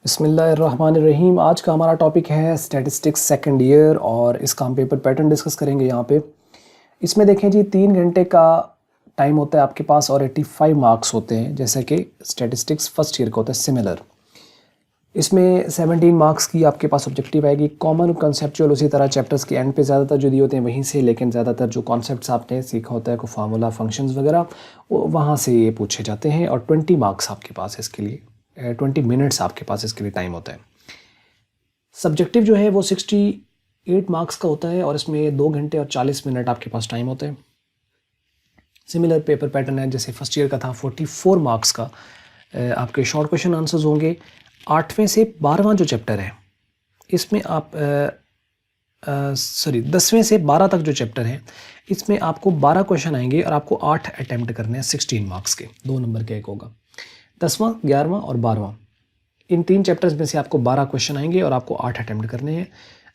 बिस्मिल्लाहिर्रहमानिर्रहीम। आज का हमारा टॉपिक है स्टैटिस्टिक्स सेकंड ईयर और इसका हम पेपर पैटर्न डिस्कस करेंगे यहाँ पे। इसमें देखें जी 3 घंटे का टाइम होता है आपके पास और 85 मार्क्स होते हैं, जैसे कि स्टैटिस्टिक्स फर्स्ट ईयर का होता है सिमिलर। इसमें 17 मार्क्स की आपके पास ऑब्जेक्टिव आएगी। कॉमन कंसेप्चुअल उसी तरह चैप्टर्स के एंड पे ज़्यादातर जो दिए होते हैं वहीं से, लेकिन ज़्यादातर जो कॉन्सेप्ट्स आपने सीखा होता है को फार्मूला फंक्शंस वगैरह वो वहाँ से ये पूछे जाते हैं। और 20 मार्क्स आपके पास इसके लिए 20 मिनट्स आपके पास इसके लिए टाइम होता है। सब्जेक्टिव जो है वो 68 मार्क्स का होता है और इसमें 2 घंटे और 40 मिनट आपके पास टाइम होता है। सिमिलर पेपर पैटर्न है जैसे फर्स्ट ईयर का था। 44 मार्क्स का आपके शॉर्ट क्वेश्चन आंसर्स होंगे। 8वें से 12वां जो चैप्टर है इसमें आप 10वें से 12 तक जो चैप्टर है इसमें आपको 12 क्वेश्चन आएंगे और आपको 8 अटैम्प्ट करने हैं। 16 मार्क्स के 2 नंबर का एक होगा। 10वां 11वां और 12वां इन 3 चैप्टर्स में से आपको 12 क्वेश्चन आएंगे और आपको 8 अटैम्प्ट करने हैं।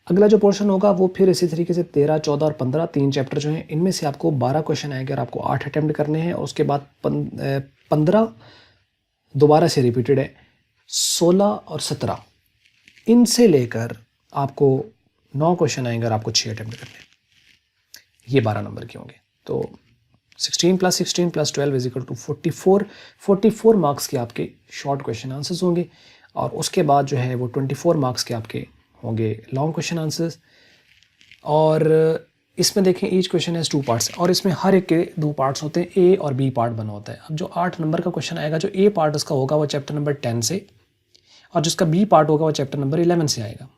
अगला जो पोर्शन होगा वो फिर इसी तरीके से 13, 14 और 15 3 चैप्टर जो हैं इनमें से आपको 12 क्वेश्चन आएंगे और आपको 8 अटैम्प्ट करने हैं। और उसके बाद 15 दोबारा से रिपीटेड है। 16 और 17 इनसे लेकर आपको 9 क्वेश्चन आएंगे और आपको 6 अटैम्प्ट करने हैं। ये 12 नंबर के होंगे। तो 16 + 16 + 12 = 44 मार्क्स के आपके शॉर्ट क्वेश्चन आंसर्स होंगे। और उसके बाद जो है वो 24 मार्क्स के आपके होंगे लॉन्ग क्वेश्चन आंसर्स। और इसमें देखें ईच क्वेश्चन हैज़ 2 पार्ट्स और इसमें हर एक के 2 पार्ट्स होते हैं। ए और बी पार्ट बना होता है। अब जो 8 नंबर का क्वेश्चन आएगा, जो ए पार्ट उसका होगा वो चैप्टर नंबर 10 से, और जिसका बी पार्ट होगा वो चैप्टर नंबर 11 से आएगा।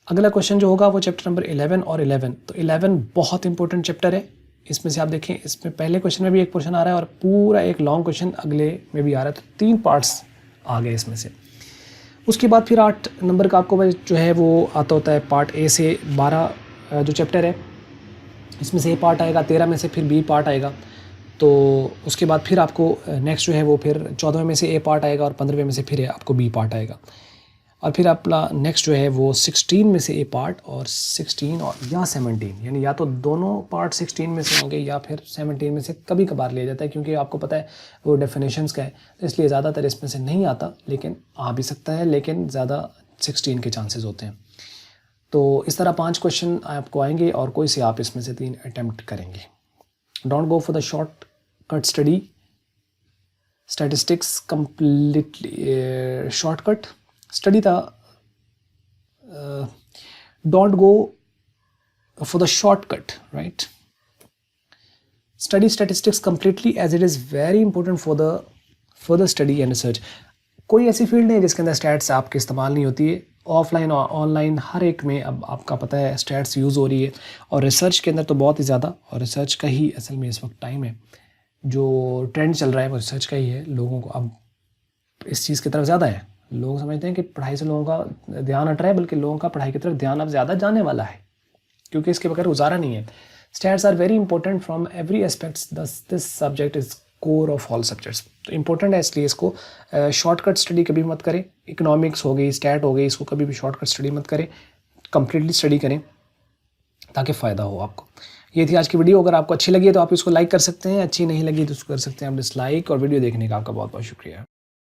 अगला क्वेश्चन जो होगा वो चैप्टर नंबर 11 और 11। तो 11 बहुत इंपॉर्टेंट चैप्टर है। इसमें से आप देखें इसमें पहले क्वेश्चन में भी एक पोर्शन आ रहा है और पूरा एक लॉन्ग क्वेश्चन अगले में भी आ रहा है। तो 3 पार्ट्स आ गए इसमें से। उसके बाद फिर 8 नंबर का आपको जो है वो आता होता है पार्ट ए से 12 जो चैप्टर है इसमें से ए पार्ट आएगा। 13 में से फिर बी पार्ट आएगा। तो उसके बाद फिर आपको नेक्स्ट जो है वो फिर 14वें में से ए पार्ट आएगा और 15वें में से फिर आपको बी पार्ट आएगा। और फिर अपना नेक्स्ट जो है वो 16 में से ए पार्ट और 16 और या 17, यानी या तो दोनों पार्ट 16 में से होंगे या फिर 17 में से कभी कभार लिया जाता है, क्योंकि आपको पता है वो डेफिनेशंस का है, तो इसलिए ज़्यादातर इसमें से नहीं आता, लेकिन आ भी सकता है, लेकिन ज़्यादा 16 के चांसेस होते हैं। तो इस तरह 5 क्वेश्चन आपको आएंगे और कोई से आप इसमें से 3 अटैम्प्ट करेंगे। Don't go for the short cut study. Statistics completely shortcut. Study the don't go for the shortcut, right? Study statistics completely as it is very important for the further study and research. कोई ऐसी field नहीं है जिसके अंदर stats आपके इस्तेमाल नहीं होती है। ऑफलाइन और ऑनलाइन हर एक में अब आपका पता है स्टैट्स यूज़ हो रही है, और रिसर्च के अंदर तो बहुत ही ज़्यादा। और रिसर्च का ही असल में इस वक्त टाइम है, जो ट्रेंड चल रहा है वो रिसर्च का ही है। लोगों को अब इस चीज़ की तरफ ज़्यादा है। लोग समझते हैं कि पढ़ाई से लोगों का ध्यान हट रहा है, बल्कि लोगों का पढ़ाई की तरफ ध्यान अब ज़्यादा जाने वाला है, क्योंकि इसके बगैर गुजारा नहीं है। Stats are very important from every aspects. This subject is core of all subjects. तो इंपॉर्टेंट है, इसलिए इसको शॉर्टकट स्टडी कभी मत करें। इकोनॉमिक्स हो गई, स्टैट हो गई, इसको कभी भी शॉर्टकट स्टडी मत करें। कंप्लीटली स्टडी करें ताकि फ़ायदा हो आपको। ये थी आज की वीडियो। अगर आपको अच्छी लगी है तो आप इसको लाइक कर सकते हैं, अच्छी नहीं लगी तो उसको कर सकते हैं आप डिसलाइक। और वीडियो देखने का आपका बहुत बहुत शुक्रिया।